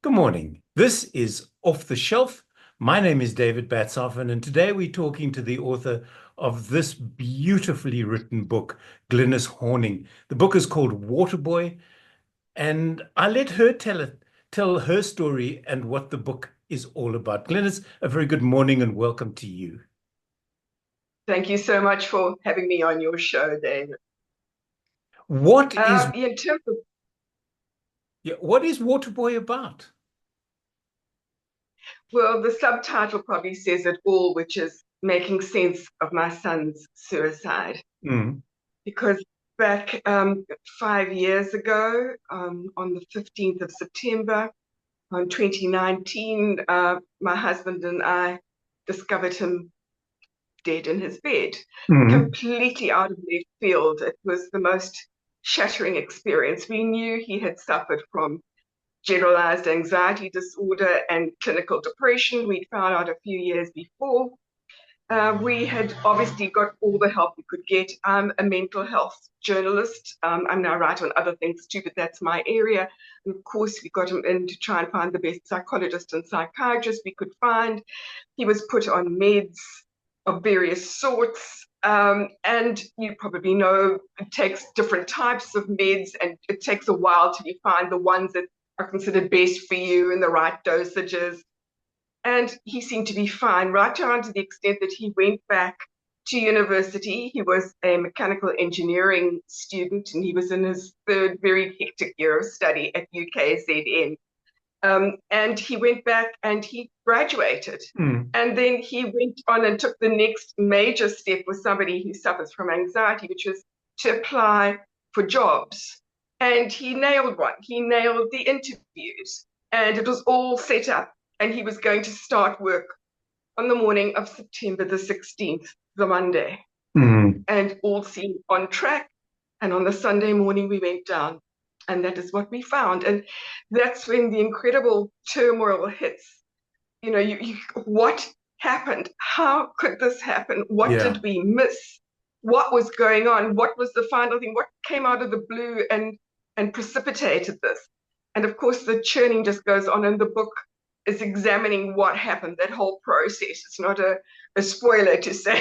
Good morning. This is Off the Shelf. My name is David Batshoffen, and today we're talking to the author of this beautifully written book, Glynis Horning. The book is called Waterboy, and I let her tell her story and what the book is all about. Glynis, a very good morning and welcome to you. Thank you so much for having me on your show, David. What is In terms of, what is Waterboy about? well, the subtitle probably says it all, which is making sense of my son's suicide. Mm, Because back 5 years ago, on the 15th of September, on 2019, my husband and I discovered him dead in his bed, mm, completely out of left field. It was the most shattering experience. We knew he had suffered from generalized anxiety disorder and clinical depression. We'd found out a few years before. We had obviously got all the help we could get. I'm a mental health journalist. I'm now write on other things too, but that's my area. And of course, we got him in to try and find the best psychologist and psychiatrist we could find. He was put on meds of various sorts. And you probably know it takes different types of meds, and it takes a while till you find the ones that are considered best for you and the right dosages. And he seemed to be fine, right down to the extent that he went back to university. He was a mechanical engineering student, and he was in his third very hectic year of study at UKZN. And he went back and he graduated. mm. And then he went on and took the next major step with somebody who suffers from anxiety, which was to apply for jobs. And he nailed one. He nailed the interviews, and it was all set up. And he was going to start work on the morning of September the 16th, the Monday, Mm. and all seemed on track. And on the Sunday morning, we went down, and that is what we found. And that's when the incredible turmoil hits. What happened? How could this happen? What Yeah. did we miss? What was going on? What was the final thing? What came out of the blue and precipitated this? And of course, the churning just goes on, and the book is examining what happened, that whole process. It's not a spoiler to say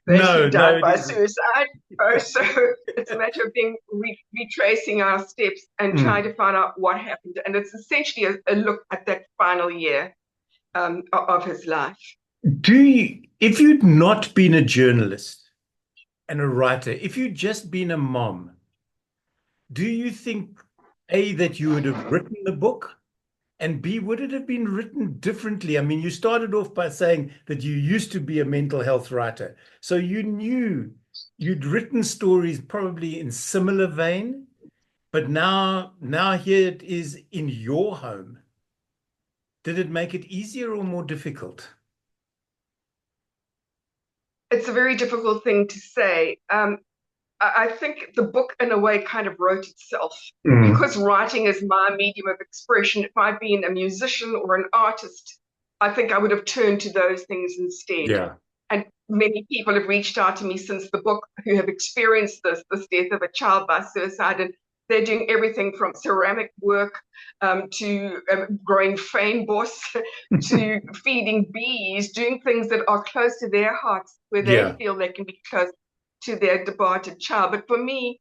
that he No, no, died it by isn't. suicide. So it's a matter of being retracing our steps and trying Mm. to find out what happened. And it's essentially a look at that final year of his life. If you'd not been a journalist and a writer, if you'd just been a mom, do you think A, that you would have written the book? And B, would it have been written differently? I mean, you started off by saying that you used to be a mental health writer. So you knew you'd written stories probably in similar vein, but now here it is in your home. Did it make it easier or more difficult? It's a very difficult thing to say. I think the book, in a way, kind of wrote itself Mm. because writing is my medium of expression. If I'd been a musician or an artist, I think I would have turned to those things instead. Yeah. And many people have reached out to me since the book who have experienced this death of a child by suicide. And they're doing everything from ceramic work to growing fynbos to feeding bees, doing things that are close to their hearts where they Yeah. feel they can be close to their departed child. But for me,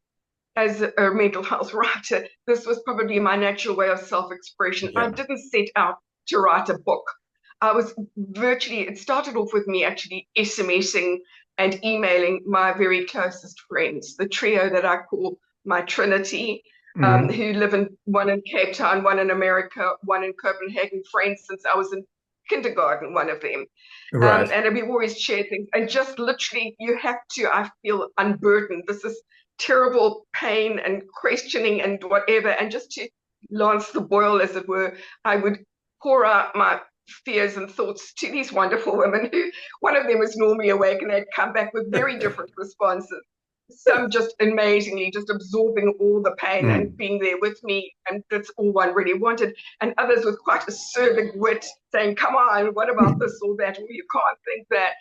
as a mental health writer, this was probably my natural way of self-expression. I Yeah. didn't set out to write a book. It started off with me actually SMSing and emailing my very closest friends, the trio that I call my Trinity, Mm. who live one in Cape Town, one in America, one in Copenhagen, friends since I was in kindergarten, one of them. Right. And we've always shared things. And just literally, you have to, I feel, unburden. This is terrible pain and questioning and whatever. And just to lance the boil, as it were, I would pour out my fears and thoughts to these wonderful women who, one of them was normally awake and they'd come back with very different responses. Some just amazingly just absorbing all the pain and Mm. being there with me, and that's all one really wanted. And others with quite acerbic wit saying, come on, what about this or that, or you can't think that.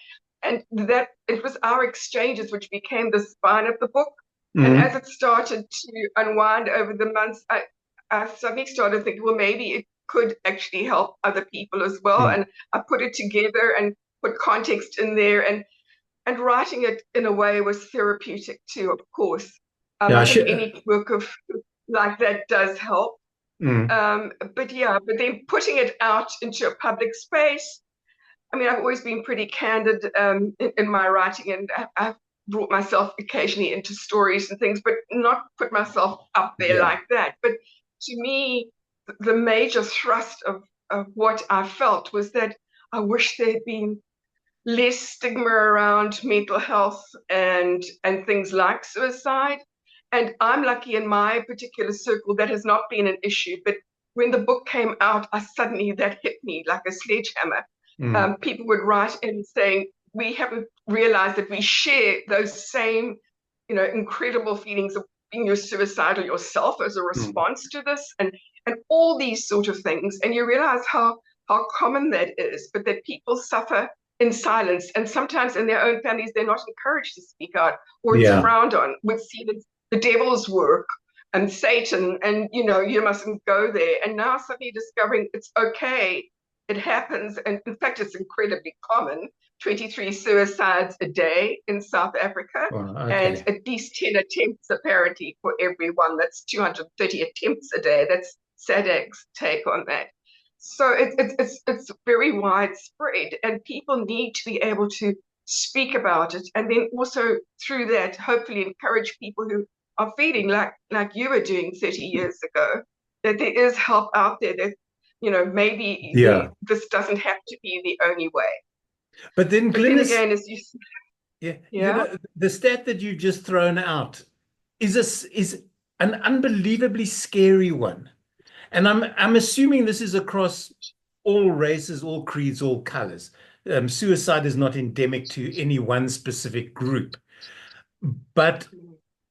And that it was our exchanges which became the spine of the book. And Mm. as it started to unwind over the months, I suddenly started thinking, well, maybe it could actually help other people as well. Mm. And I put it together and put context in there, and writing it in a way was therapeutic too, of course. Yeah, I think any work of like that does help. mm. But yeah, but then putting it out into a public space. I mean, I've always been pretty candid in my writing, and I've brought myself occasionally into stories and things, but not put myself up there Yeah. like that. But to me, the major thrust of what I felt was that I wish there'd been less stigma around mental health and things like suicide. And I'm lucky in my particular circle that has not been an issue. But when the book came out, I suddenly that hit me like a sledgehammer. Mm. People would write in saying, we haven't realized that we share those same, incredible feelings of being suicidal yourself as a Mm. response to this, and all these sort of things. And you realize how common that is, but that people suffer in silence, and sometimes in their own families they're not encouraged to speak out, or it's Yeah. frowned on, would see the devil's work and Satan, and you mustn't go there. And now suddenly discovering it's okay, it happens, and in fact it's incredibly common. 23 suicides a day in South Africa, Well, and okay. at least 10 attempts apparently for everyone. That's 230 attempts a day. That's SADAG's take on that. So it's very widespread, and people need to be able to speak about it, and then also through that, hopefully encourage people who are feeling like you were doing 30 years ago, that there is help out there. That maybe Yeah. this doesn't have to be the only way. But then, But then Glynis, again, as you yeah, yeah. the stat that you've just thrown out is an unbelievably scary one. And I'm assuming this is across all races, all creeds, all colors. Suicide is not endemic to any one specific group. But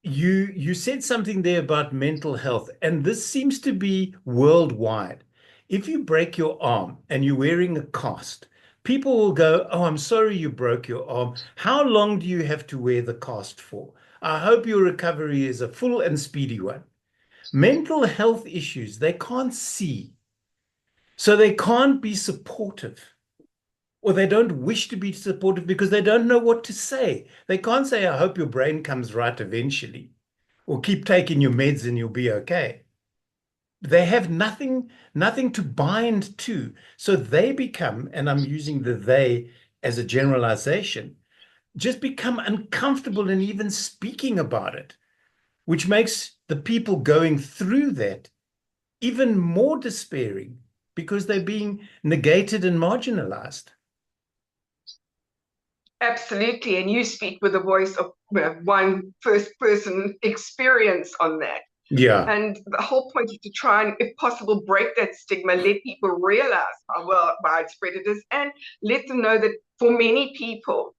you said something there about mental health, and this seems to be worldwide. If you break your arm and you're wearing a cast, people will go, "Oh, I'm sorry you broke your arm. How long do you have to wear the cast for? I hope your recovery is a full and speedy one." Mental health issues, they can't see, so they can't be supportive, or they don't wish to be supportive because they don't know what to say. They can't say, "I hope your brain comes right eventually," or "keep taking your meds and you'll be okay." They have nothing to bind to. So they become, and I'm using the they as a generalization, just become uncomfortable in even speaking about it, which makes the people going through that even more despairing because they're being negated and marginalized. Absolutely, and you speak with the voice of one first person experience on that. Yeah. And the whole point is to try and, if possible, break that stigma, let people realize how widespread it is, and let them know that for many people,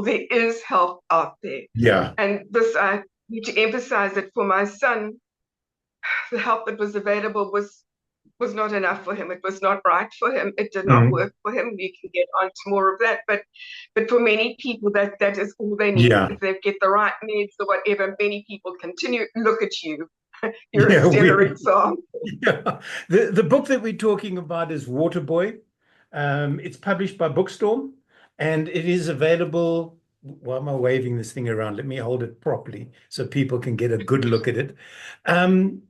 there is help out there. Yeah. And this, I need to emphasize that for my son, the help that was available was not enough for him. It was not right for him. It did not Mhm. work for him. We can get on to more of that. But for many people, that is all they need. Yeah. If they get the right meds or whatever, many people continue. Look at you. You're a Yeah, stellar we example. yeah. The book that we're talking about is Waterboy. It's published by Bookstorm, and it is available. Why am I waving this thing around? Let me hold it properly so people can get a good look at it. Um,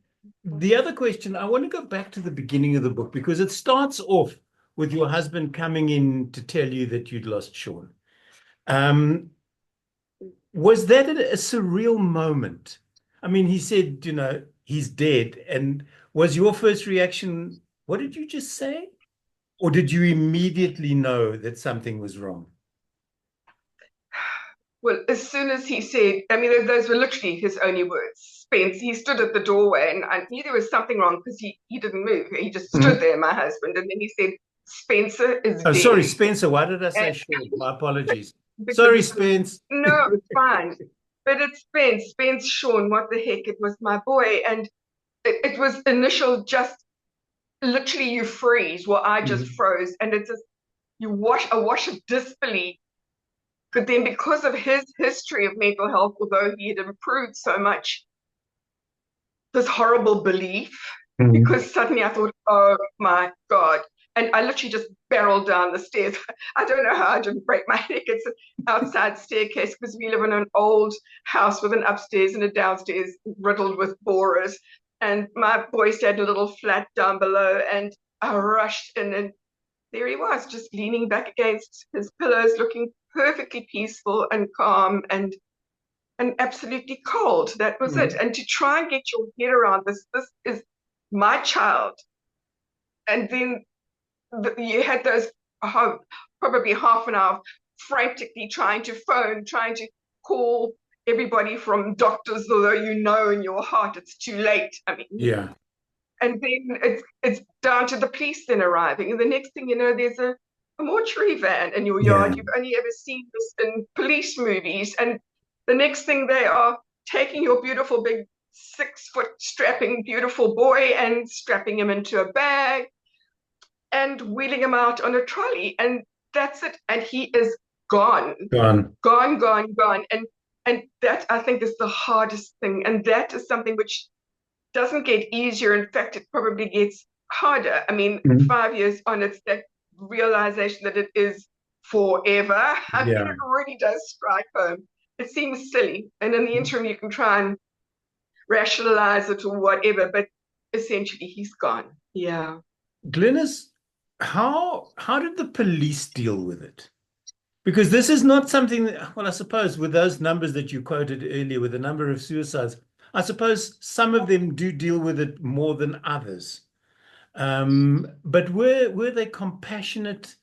the other question, I want to go back to the beginning of the book because it starts off with your husband coming in to tell you that you'd lost Sean. Um, was that a surreal moment? I mean, he said, he's dead. And was your first reaction, what did you just say? Or did you immediately know that something was wrong? Well, as soon as he said, I mean, those were literally his only words. Spence, he stood at the doorway, and I knew there was something wrong because he didn't move. He just stood Mhm. there, my husband, and then he said, Spenser is Oh, sorry, dead. Spencer. Why did I say And Sean? My apologies. because Sorry, Spence. no, it's fine. But it's Spence, Sean, what the heck? It was my boy. And it was initial, just literally you freeze. Well, I just Mhm. froze. And it's just, a wash of disbelief. But then because of his history of mental health, although he had improved so much, this horrible belief. Mm. because suddenly I thought, oh my God. And I literally just barreled down the stairs. I don't know how I didn't break my neck. It's an outside staircase because we live in an old house with an upstairs and a downstairs riddled with borers. And my boys had a little flat down below, and I rushed in, and there he was, just leaning back against his pillows, looking perfectly peaceful and calm and absolutely cold. That was it. Mm. And to try and get your head around this is my child. And then you had those probably half an hour frantically trying to phone, trying to call everybody from doctors, although you know in your heart it's too late. I mean, Yeah. and then it's down to the police then arriving. And the next thing you know, there's a mortuary van in your Yeah. yard. You've only ever seen this in police movies. And the next thing they are taking your beautiful big 6 foot strapping beautiful boy and strapping him into a bag and wheeling him out on a trolley. And that's it. And he is gone, Gone. gone, gone, gone. And that I think is the hardest thing. And that is something which doesn't get easier. In fact, it probably gets harder. I mean, Mm. 5 years on, it's that realization that it is forever. I mean, Yeah. it really does strike home. It seems silly. And in the interim, you can try and rationalize it or whatever, but essentially, he's gone. Yeah. Glynis, how did the police deal with it? Because this is not something that, well, I suppose with those numbers that you quoted earlier, with the number of suicides, I suppose some of them do deal with it more than others. But were they compassionate?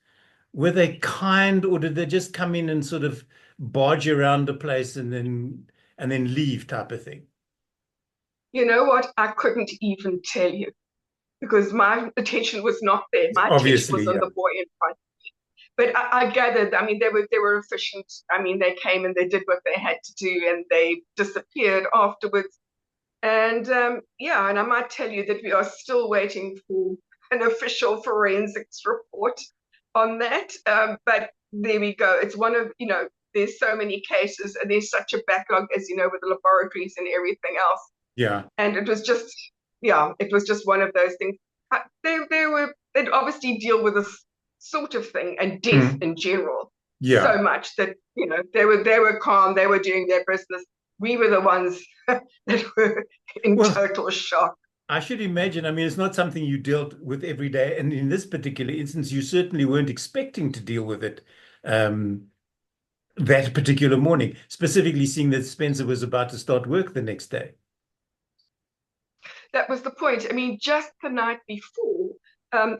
Were they kind, or did they just come in and sort of barge around the place and then leave type of thing? You know what? I couldn't even tell you because my attention was not there. My attention was Obviously, on yeah. the boy in front. But I gathered, I mean, they were efficient. I mean, they came and they did what they had to do, and they disappeared afterwards. And yeah, and I might tell you that we are still waiting for an official forensics report on that. But there we go. It's one of, there's so many cases, and there's such a backlog, as you know, with the laboratories and everything else. Yeah. And it was just, yeah, it was just one of those things. They'd obviously deal with this sort of thing and death Mm. in general Yeah. so much that, they were calm, they were doing their business. We were the ones that were in Well, total shock. I should imagine. I mean, it's not something you dealt with every day. And in this particular instance, you certainly weren't expecting to deal with it um, that particular morning, specifically seeing that Spenser was about to start work the next day. That was the point. I mean, just the night before,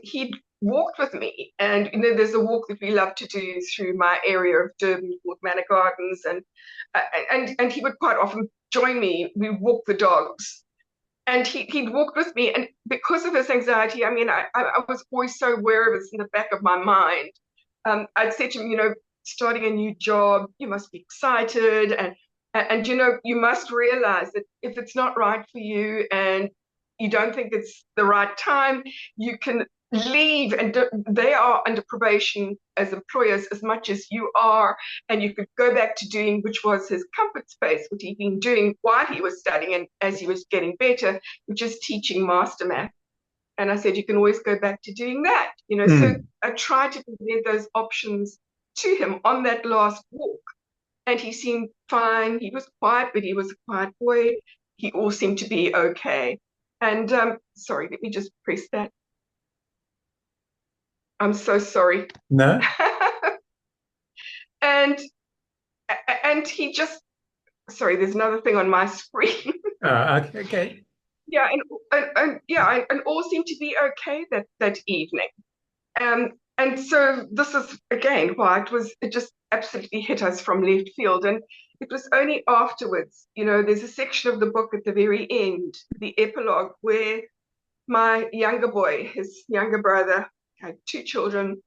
he'd walked with me, and there's a walk that we love to do through my area of Durban called Manor Gardens, and he would quite often join me. We walk the dogs, and he'd walked with me, and because of his anxiety, I mean, I was always so aware of this in the back of my mind. I'd said to him, starting a new job, you must be excited, and you must realize that if it's not right for you and you don't think it's the right time, you can leave, and they are under probation as employers as much as you are, and you could go back to doing, which was his comfort space, what he'd been doing while he was studying and as he was getting better, which is teaching master math. And I said, you can always go back to doing that, so Mm. I tried to present those options to him on that last walk, and he seemed fine. He was quiet, but he was a quiet boy. He all seemed to be okay. And sorry, let me just press that. I'm so sorry. No? and and he just, sorry, there's another thing on my screen. Okay. Okay. Yeah, and yeah, and all seemed to be okay that evening. And so this is again why it just absolutely hit us from left field. And it was only afterwards, there's a section of the book at the very end, the epilogue, where my younger boy, his younger brother, had two children,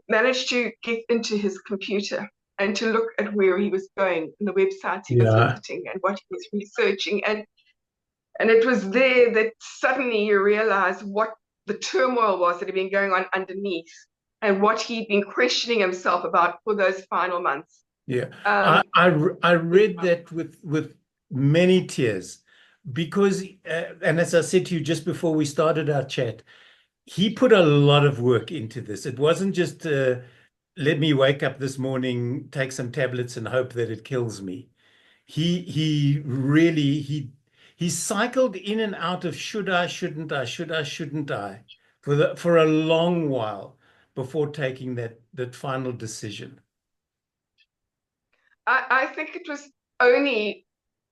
managed to get into his computer and to look at where he was going and the websites he was Yeah. visiting and what he was researching. And it was there that suddenly you realize what the turmoil was that had been going on underneath and what he'd been questioning himself about for those final months. Yeah. Um, I read that with many tears, because, and as I said to you just before we started our chat, he put a lot of work into this. It wasn't just let me wake up this morning, take some tablets and hope that it kills me. He really he cycled in and out of should I, shouldn't I, should I, shouldn't I for a long while before taking that final decision. I think it was only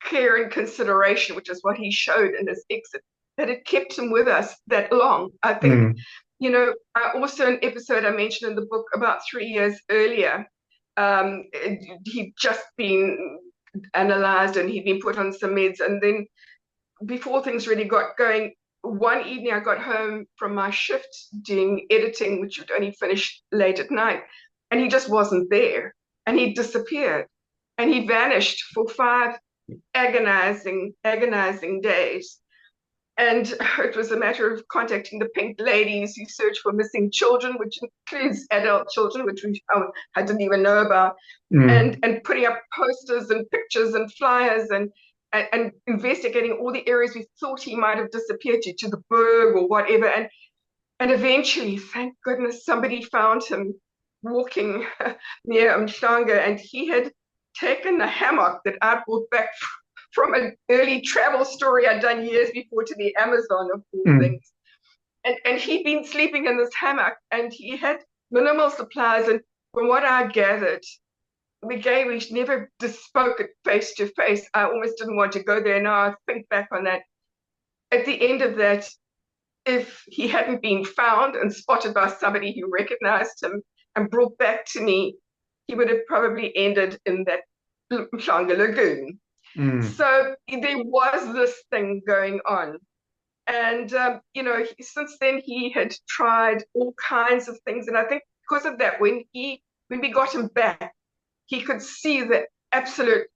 care and consideration, which is what he showed in his exit, that it kept him with us that long. I think, Mm, also an episode I mentioned in the book about 3 years earlier, he'd just been analyzed and he'd been put on some meds. And then before things really got going, one evening I got home from my shift doing editing, which would only finish late at night, and he just wasn't there. And he disappeared. And he vanished for 5 agonizing days. And it was a matter of contacting the Pink Ladies who search for missing children, which includes adult children, which I didn't even know about, mm, and putting up posters and pictures and flyers and investigating all the areas we thought he might have disappeared to the Berg or whatever. And eventually, thank goodness, somebody found him walking near Umhlanga, and he had taken a hammock that I brought back from an early travel story I'd done years before to the Amazon, of all mm. things. And he'd been sleeping in this hammock, and he had minimal supplies. And from what I gathered, we never spoke it face to face. I almost didn't want to go there. Now I think back on that. At the end of that, if he hadn't been found and spotted by somebody who recognized him and brought back to me, he would have probably ended in that Mhlanga Lagoon. Mm. So there was this thing going on. And, since then he had tried all kinds of things. And I think because of that, when we got him back, he could see the absolute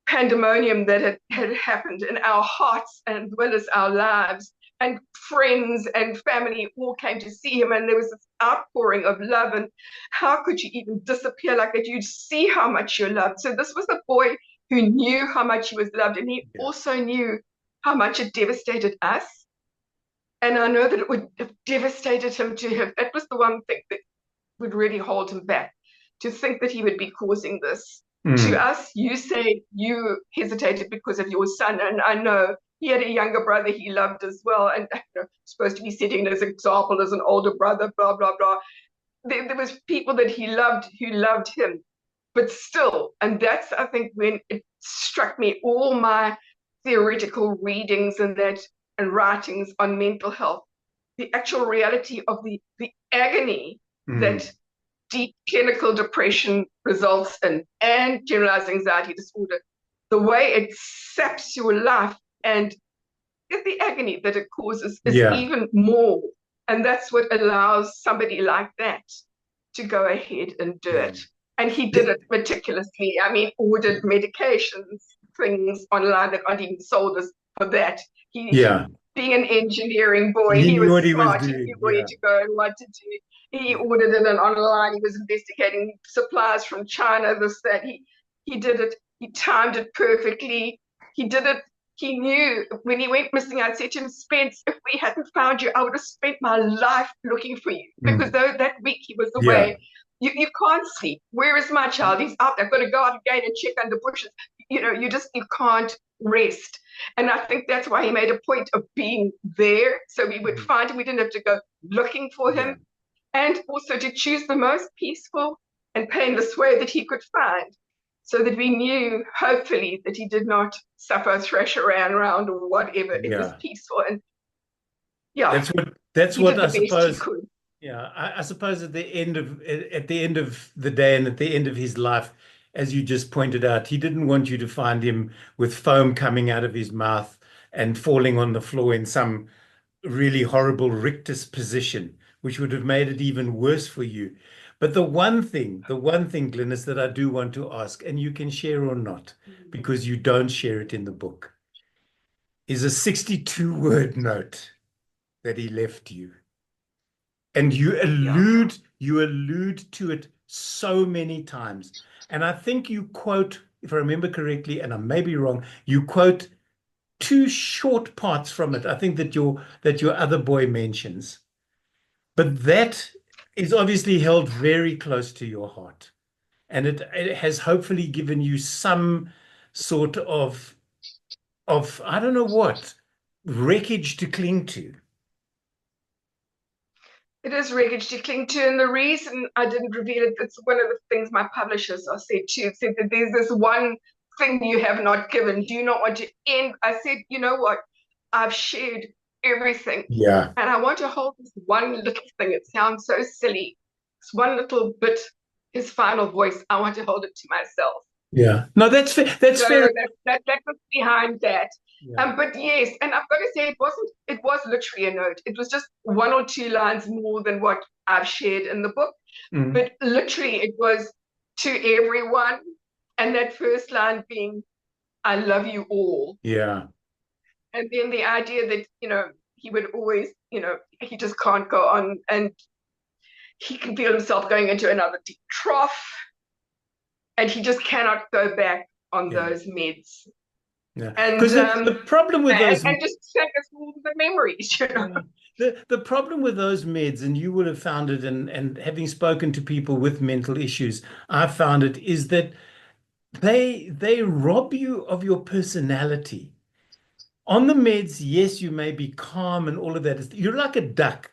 pandemonium that had happened in our hearts and as well as our lives. And friends and family all came to see him, and there was this outpouring of love. And how could you even disappear like that? You'd see how much you're loved. So this was a boy who knew how much he was loved, and he Yeah. also knew how much it devastated us. And I know that it would have devastated him to have. That was the one thing that would really hold him back, to think that he would be causing this to Mm. us. You say you hesitated because of your son, and I know he had a younger brother he loved as well, and supposed to be setting as an example as an older brother, blah blah blah. There was people that he loved who loved him, but still, and that's, I think, when it struck me, all my theoretical readings and writings on mental health, the actual reality of the agony Mm. that deep clinical depression results in, and generalized anxiety disorder, the way it saps your life and the agony that it causes is Yeah. even more. And that's what allows somebody like that to go ahead and do Yeah. it. And he did Th- it meticulously. I mean, ordered medications, things online that aren't even sold as for that. Yeah. Being an engineering boy, He he knew was what he was smart. He knew doing. where Yeah. to go and what to do. He Yeah. ordered it online. He was investigating supplies from China, this, that. He did it. He timed it perfectly. He did it. He knew when he went missing. I said to him, Spence, if we hadn't found you, I would have spent my life looking for you. Because Mm. though that week he was Yeah. away, you can't sleep. Where is my child? He's out there. I've got to go out again and check under bushes. You can't rest. And I think that's why he made a point of being there. So we would Mm. find him. We didn't have to go looking for Yeah. him. And also to choose the most peaceful and painless way that he could find, so that we knew, hopefully, that he did not suffer, thrash around or whatever. It was Yeah. peaceful. And yeah, That's he what did I the best he suppose. could. Yeah, I suppose at the end of the day and at the end of his life, as you just pointed out, he didn't want you to find him with foam coming out of his mouth and falling on the floor in some really horrible rictus position, which would have made it even worse for you. But the one thing, Glynis, that I do want to ask, and you can share or not, because you don't share it in the book, is a 62-word note that he left you. And Yeah. you allude to it so many times. And I think you quote, if I remember correctly, and I may be wrong, you quote two short parts from it, I think that your other boy mentions. But that is obviously held very close to your heart. And it has hopefully given you some sort of I don't know what, wreckage to cling to. It is wreckage to cling to, and the reason I didn't reveal it, it's one of the things my publishers are said too. Said that there's this one thing you have not given. Do you not want to end? I said, you know what? I've shared everything, Yeah. and I want to hold this one little thing. It sounds so silly. It's one little bit, his final voice. I want to hold it to myself. Yeah. No, that's fair. That's So fair. that was behind that. Yeah. But yes, and I've got to say it was literally a note. It was just one or two lines more than what I've shared in the book. Mm. But literally it was to everyone. And that first line being, I love you all. Yeah. And then the idea that, he would always, he just can't go on and he can feel himself going into another deep trough and he just cannot go back on Yeah. those meds. Yeah. And Because the problem with those and just take us all the memories. the problem with those meds, and you would have found it, and having spoken to people with mental issues, I found it, is that they rob you of your personality. On the meds, yes, you may be calm and all of that. You're like a duck.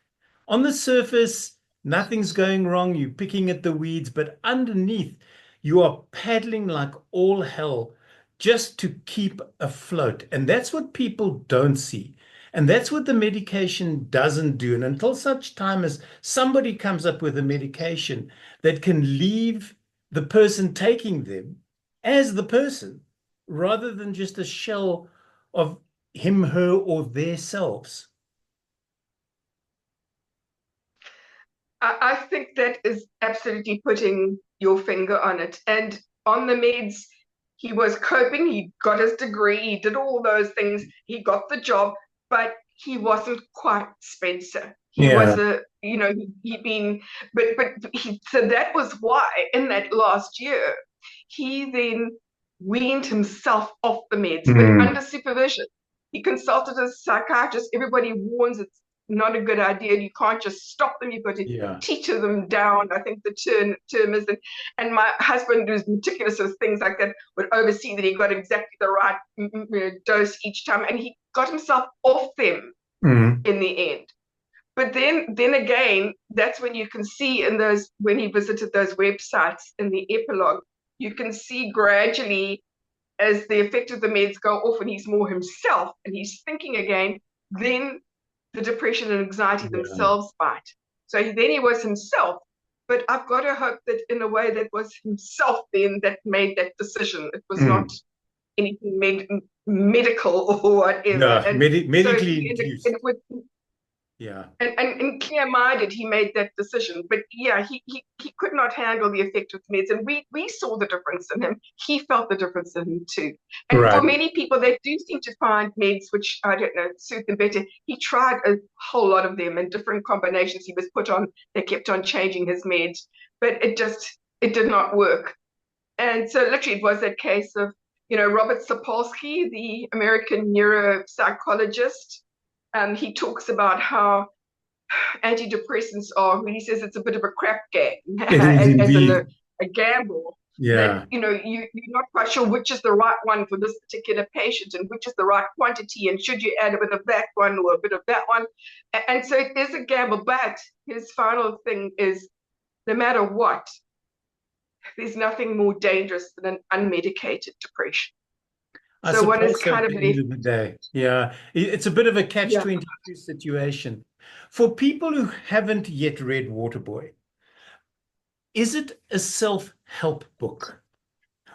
On the surface, nothing's going wrong. You're picking at the weeds, but underneath, you are paddling like all hell just to keep afloat. And that's what people don't see. And that's what the medication doesn't do. And until such time as somebody comes up with a medication that can leave the person taking them as the person, rather than just a shell of him, her, or their selves. I think that is absolutely putting your finger on it. And on the meds, he was coping. He got his degree. He did all those things. He got the job, but he wasn't quite Spenser. He Yeah. was he'd been, so that was why in that last year, he then weaned himself off the meds, but Mm. under supervision. He consulted a psychiatrist. Everybody warns it's not a good idea. You can't just stop them. You've got to Yeah. teeter them down. I think the term is. And my husband, who's meticulous with things like that, would oversee that he got exactly the right dose each time, and he got himself off them Mm. in the end. But then again, that's when you can see in those when he visited those websites in the epilogue, you can see gradually as the effect of the meds go off and he's more himself and he's thinking again, then the depression and anxiety Yeah. themselves bite. So then he was himself. But I've got to hope that in a way that was himself then that made that decision. It was not Mm. anything medical or whatever. Yeah. And so Medically induced. Yeah. and clear-minded, he made that decision. But yeah, he could not handle the effect of meds, and we saw the difference in him. He felt the difference in him too. And for Right. many people, they do seem to find meds which I don't know suit them better. He tried a whole lot of them in different combinations. He was put on. They kept on changing his meds, but it did not work. And so literally, it was that case of Robert Sapolsky, the American neuropsychologist. He talks about how antidepressants are, when he says it's a bit of a crap game, It is as in indeed. a gamble, that Yeah. you're not quite sure which is the right one for this particular patient and which is the right quantity, and should you add a bit of that one or a bit of that one. And so it is a gamble, but his final thing is no matter what, there's nothing more dangerous than an unmedicated depression. I So one is suppose so kind at of the end left, of the day. Yeah. It's a bit of a yeah. catch-22 situation. For people who haven't yet read Waterboy, is it a self-help book?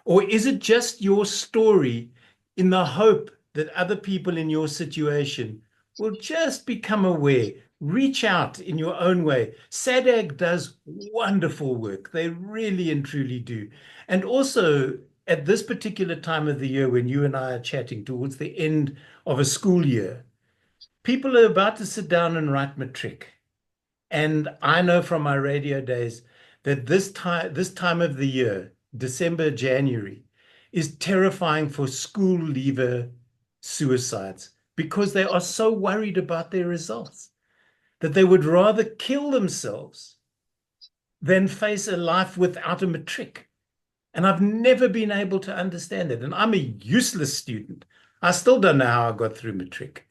Or is it just your story in the hope that other people in your situation will just become aware, reach out in your own way? SADAG does wonderful work. They really and truly do. And also, at this particular time of the year when you and I are chatting towards the end of a school year, people are about to sit down and write matric. And I know from my radio days that this time of the year, December, January, is terrifying for school leaver suicides because they are so worried about their results that they would rather kill themselves than face a life without a matric. And I've never been able to understand it. And I'm a useless student. I still don't know how I got through matric.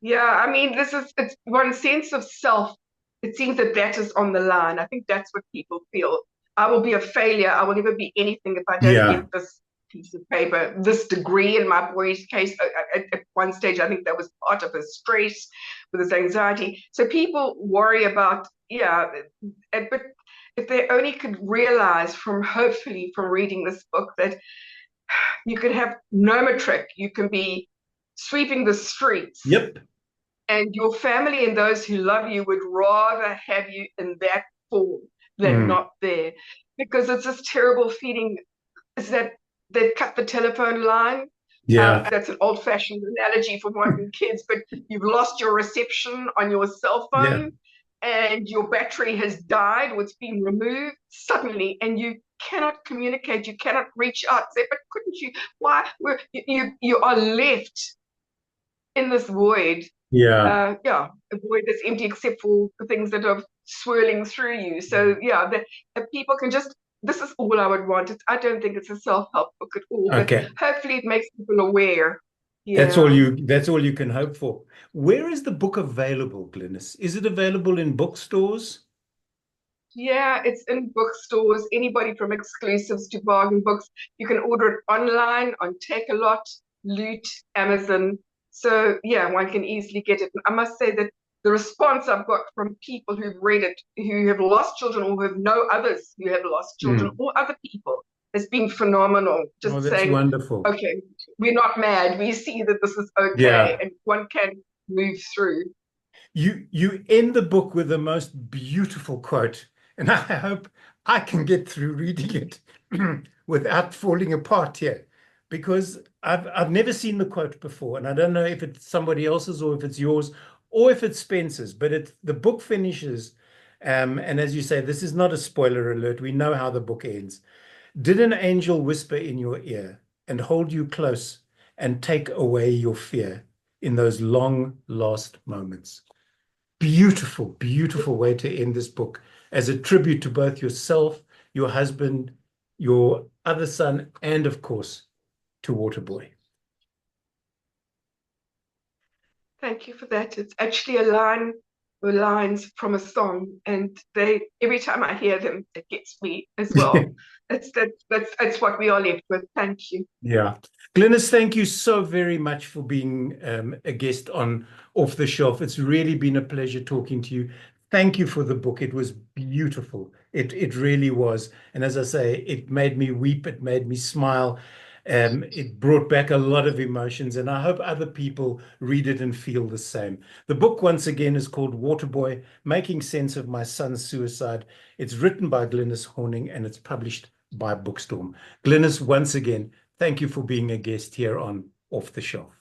Yeah, I mean, it's one sense of self. It seems that that is on the line. I think that's what people feel. I will be a failure. I will never be anything if I don't get Yeah. this piece of paper, this degree. In my boy's case, at one stage, I think that was part of his stress with his anxiety. So people worry about, yeah, but if they only could realize from hopefully from reading this book that you can have no matric, you can be sweeping the streets Yep. and your family and those who love you would rather have you in that form than Mm. not there. Because it's this terrible feeling is that they've cut the telephone line. Yeah. That's an old-fashioned analogy for working kids, but you've lost your reception on your cell Yeah. phone and your battery has died or it's been removed suddenly and you cannot communicate, you cannot reach out, say, but couldn't you? Why? You are left in this void. Yeah. Yeah, a void that's empty except for the things that are swirling through you. So yeah, people can just. This is all I would want. I don't think it's a self-help book at all, but Okay. hopefully it makes people aware. That's all Yeah. you can hope for. Where is the book available, Glynis? Is it available in bookstores? Yeah, it's in bookstores. Anybody from exclusives to bargain books. You can order it online on Take-A-Lot, Loot, Amazon. So yeah, one can easily get it. I must say that the response I've got from people who've read it, who have lost children or who have know others who have lost children Mm. or other people, has been phenomenal. Oh, Just that's saying, wonderful. okay, we're not mad. We see that this is okay, Yeah. and one can move through. You end the book with the most beautiful quote, and I hope I can get through reading it without falling apart here, because I've never seen the quote before, and I don't know if it's somebody else's or if it's yours or if it's Spenser's, but the book finishes, and as you say, this is not a spoiler alert. We know how the book ends. Did an angel whisper in your ear and hold you close and take away your fear in those long lost moments? Beautiful, beautiful way to end this book as a tribute to both yourself, your husband, your other son, and of course, to Waterboy. Thank you for that. It's actually a line or lines from a song, and they every time I hear them, it gets me as well. That's what we are left with. Thank you. Yeah. Glynis, thank you so very much for being a guest on Off the Shelf. It's really been a pleasure talking to you. Thank you for the book. It was beautiful. It really was. And as I say, it made me weep. It made me smile. It brought back a lot of emotions, and I hope other people read it and feel the same. The book, once again, is called Waterboy, Making Sense of My Son's Suicide. It's written by Glynis Horning, and it's published by Bookstorm. Glynis, once again, thank you for being a guest here on Off the Shelf.